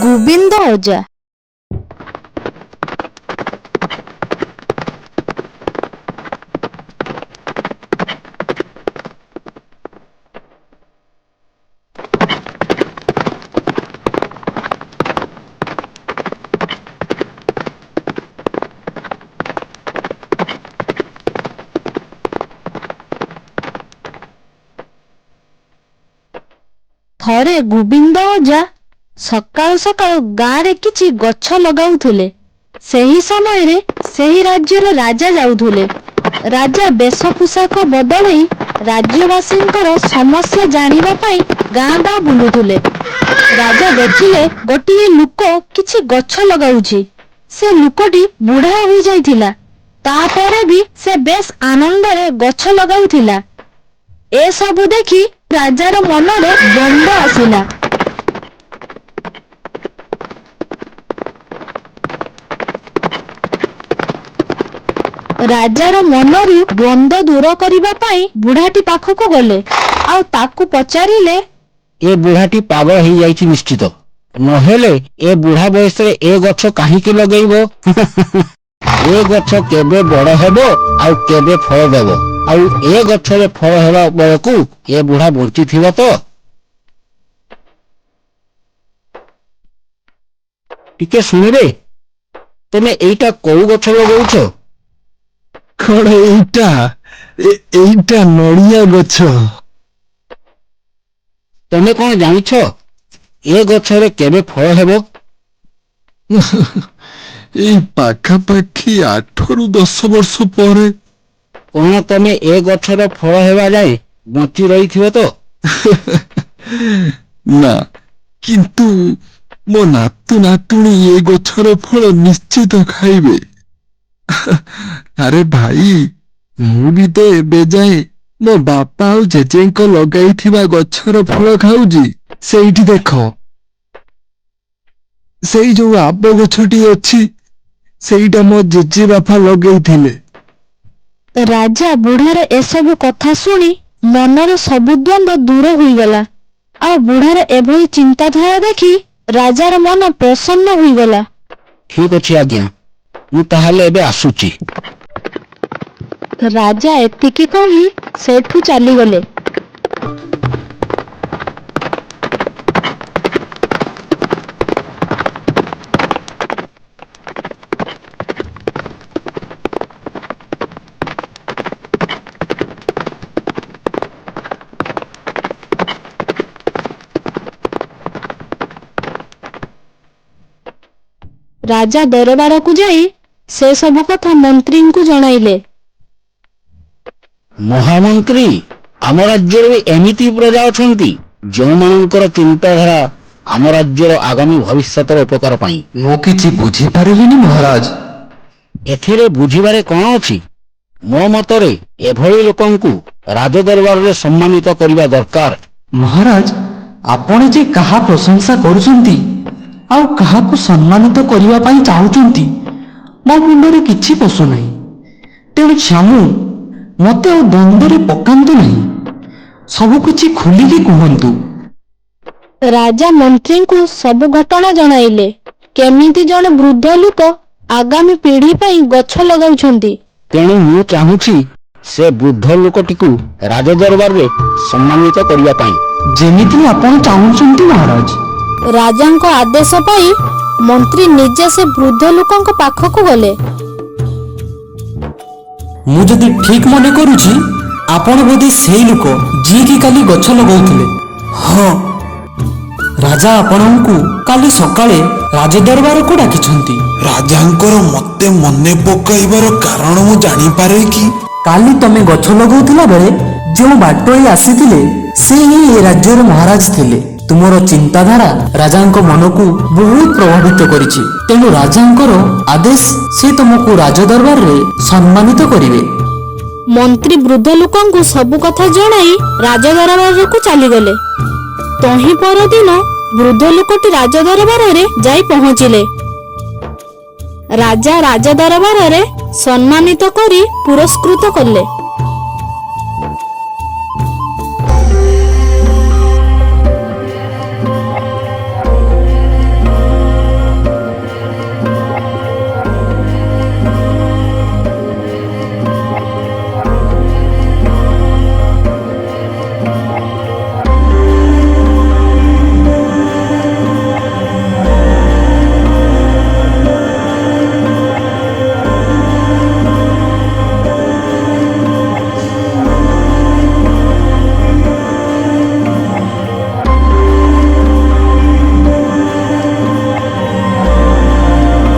ଗୋବିନ୍ଦ ଅଜା। ଥରେ ଗୋବିନ୍ଦ ଅଜା ସକାଳୁ ସକାଳୁ ଗାଁରେ କିଛି ଗଛ ଲଗାଉଥିଲେ। ସେହି ସମୟରେ ସେହି ରାଜ୍ୟର ରାଜା ଯାଉଥିଲେ। ରାଜା ବେଶ ପୋଷାକ ବଦଳେଇ ରାଜ୍ୟବାସୀଙ୍କର ସମସ୍ୟା ଜାଣିବା ପାଇଁ ଗାଁ ଗାଁ ବୁଲୁଥିଲେ। ରାଜା ଦେଖିଲେ ଗୋଟିଏ ଲୋକ କିଛି ଗଛ ଲଗାଉଛି। ସେ ଲୋକଟି ବୁଢା ହୋଇଯାଇଥିଲା। ତାପରେ ବି ସେ ବେଶ ଆନନ୍ଦରେ ଗଛ ଲଗାଉଥିଲା। ଏସବୁ ଦେଖି ରାଜାର ମନରେ ଦ୍ୱନ୍ଦ୍ୱ ଆସିଲା। ରାଜାର ମନରୁ ଦ୍ୱନ୍ଦ୍ୱ ଦୂର କରିବା ପାଇଁ ବୁଢାଟି ପାଖକୁ ଗଲେ ଆଉ ତାକୁ ପଚାରିଲେ, ଏ ବୁଢାଟି ପାଗଳ ହେଇଯାଇଛି ନିଶ୍ଚିତ, ନହେଲେ ଏ ବୁଢା ବୟସରେ ଏ ଗଛ କାହିଁକି ଲଗେଇବ? ଏ ଗଛ କେବେ ବଡ ହେବ ଆଉ କେବେ ଫଳ ଦେବ? ଆଉ ଏ ଗଛରେ ଫଳ ହେବା ବେଳକୁ ଏ ବୁଢା ବଞ୍ଚିଥିବ ତ? ଟିକେ ଶୁଣିବେ, ତମେ ଏଇଟା କୋଉ ଗଛ ଲଗଉଛ? କଣ ଏଇଟା ନଡ଼ିଆ ଗଛ। ତମେ କଣ ଜାଣିଛ ଏ ଗଛରେ କେବେ ଫଳ ହେବ? ଏଇ ପାଖାପାଖି 8ରୁ 10 ବର୍ଷ ପରେ। କଣ ତମେ ଏ ଗଛର ଫଳ ହେବା ଯାଏ ବଞ୍ଚି ରହିଥିବ ତ? ନା, କିନ୍ତୁ ମୋ ନାତୁ ନାତୁଣୀ ଏ ଗଛର ଫଳ ନିଶ୍ଚିତ ଖାଇବେ। ଆରେ ଭାଇ, ମୁଁ ବି ତ ଏବେ ଯାଏ ମୋ ବାପା ଆଉ ଜେଜେଙ୍କ ଲଗାଇଥିବା ଗଛର ଫଳ ଖାଉଛି। ସେଇଠି ଦେଖ, ସେଇ ଯୋଉ ଆମ୍ବ ଗଛଟି ଅଛି, ସେଇଟା ମୋ ଜେଜେବାପା ଲଗେଇଥିଲେ। ରାଜା ବୁଢାର ଏସବୁ କଥା ଶୁଣି ମନର ସବୁ ଦ୍ୱନ୍ଦ୍ୱ ଦୂର ହୋଇଗଲା। ଆଉ ବୁଢାର ଏଭଳି ଚିନ୍ତାଧାରା ଦେଖି ରାଜାର ମନ ପ୍ରସନ୍ନ ହୋଇଗଲା। ଠିକ ଅଛି ଆଜ୍ଞା, ମୁଁ ତାହେଲେ ଏବେ ଆସୁଛି। ରାଜା ଏତିକି କହି ସେଠୁ ଚାଲିଗଲେ। ରାଜା ଦରବାରକୁ ଯାଇ ସେ ସବୁ କଥା ମନ୍ତ୍ରୀଙ୍କୁ ଜଣାଇଲେ। ମହାମନ୍ତ୍ରୀ, ଆମ ରାଜ୍ୟରେ ବି ଏମିତି ପ୍ରଜା ଅଛନ୍ତି ଯେଉଁମାନଙ୍କର ଚିନ୍ତାଧାରା ଆମ ରାଜ୍ୟର ଆଗାମୀ ଭବିଷ୍ୟତର ଉପକାର ପାଇଁ। ମୁଁ କିଛି ବୁଝିପାରିଲିନି ମହାରାଜ। ଏଥିରେ ବୁଝିବାରେ କଣ ଅଛି? ମୋ ମତରେ ଏଭଳି ଲୋକଙ୍କୁ ରାଜଦରବାରରେ ସମ୍ମାନିତ କରିବା ଦରକାର। ମହାରାଜ, ଆପଣ ଯେ କାହା ପ୍ରଶଂସା କରୁଛନ୍ତି ଆଉ କାହାକୁ ସମ୍ମାନିତ କରିବା ପାଇଁ ଚାହୁଁଛନ୍ତି, ମୋ ମୁଣ୍ଡରେ କିଛି ପଶୁନାହିଁ। ତେଣୁ ଶ୍ୟାମୁ, ମତେ ଆଉ ଦ୍ୱନ୍ଦ୍ୱରେ ପକାନ୍ତୁ ନାହିଁ। ସବୁ କିଛି ଖୋଲିକି କୁହନ୍ତୁ। ରାଜା ମନ୍ତ୍ରୀଙ୍କୁ ସବୁ ଘଟଣା ଜଣାଇଲେ। କେମିତି ଜଣେ ବୃଦ୍ଧ ଲୋକ ଆଗାମୀ ପିଢି ପାଇଁ ଗଛ ଲଗାଉଛନ୍ତି। ତେଣୁ ମୁଁ ଚାହୁଁଛି ସେ ବୃଦ୍ଧ ଲୋକଟିକୁ ରାଜଦରବାରରେ ସମ୍ମାନିତ କରିବା ପାଇଁ। ଯେମିତି ଆପଣ ଚାହୁଁଛନ୍ତି ମହାରାଜ। ରାଜାଙ୍କ ଆଦେଶ ପାଇ ମନ୍ତ୍ରୀ ନିଜେ ସେ ବୃଦ୍ଧ ଲୋକଙ୍କ ପାଖକୁ ଗଲେ। ମୁଁ ଯଦି ଠିକ ମନେ କରୁଛି, ଆପଣ ବୋଧେ ସେଇ ଲୋକ ଯିଏକି କାଲି ଗଛ ଲଗାଉଥିଲେ। ହଁ, ରାଜା ଆପଣଙ୍କୁ କାଲି ସକାଳେ ରାଜଦରବାରକୁ ଡାକିଛନ୍ତି। ରାଜାଙ୍କର ମତେ ମନେ ପକାଇବାର କାରଣ ମୁଁ ଜାଣିପାରେ କି? କାଲି ତମେ ଗଛ ଲଗାଉଥିଲା ବେଳେ ଯେଉଁ ବାଟୋଇ ଆସିଥିଲେ, ସେ ହିଁ ଏ ରାଜ୍ୟର ମହାରାଜ ଥିଲେ। ତୁମର ଚିନ୍ତାଧାରା ରାଜାଙ୍କ ମନକୁ ବହୁତ ପ୍ରଭାବିତ କରିଛି। ତେଣୁ ରାଜାଙ୍କର ଆଦେଶ, ସେ ତୁମକୁ ରାଜଦରବାରରେ ସମ୍ମାନିତ କରିବେ। ମନ୍ତ୍ରୀ ବୃଦ୍ଧ ଲୋକଙ୍କୁ ସବୁ କଥା ଜଣାଇ ରାଜଦରବାରକୁ ଚାଲିଗଲେ। ତହିଁ ପରଦିନ ବୃଦ୍ଧ ଲୋକଟି ରାଜଦରବାରରେ ଯାଇ ପହଞ୍ଚିଲେ। ରାଜା ରାଜଦରବାରରେ ସମ୍ମାନିତ କରି ପୁରସ୍କୃତ କଲେ।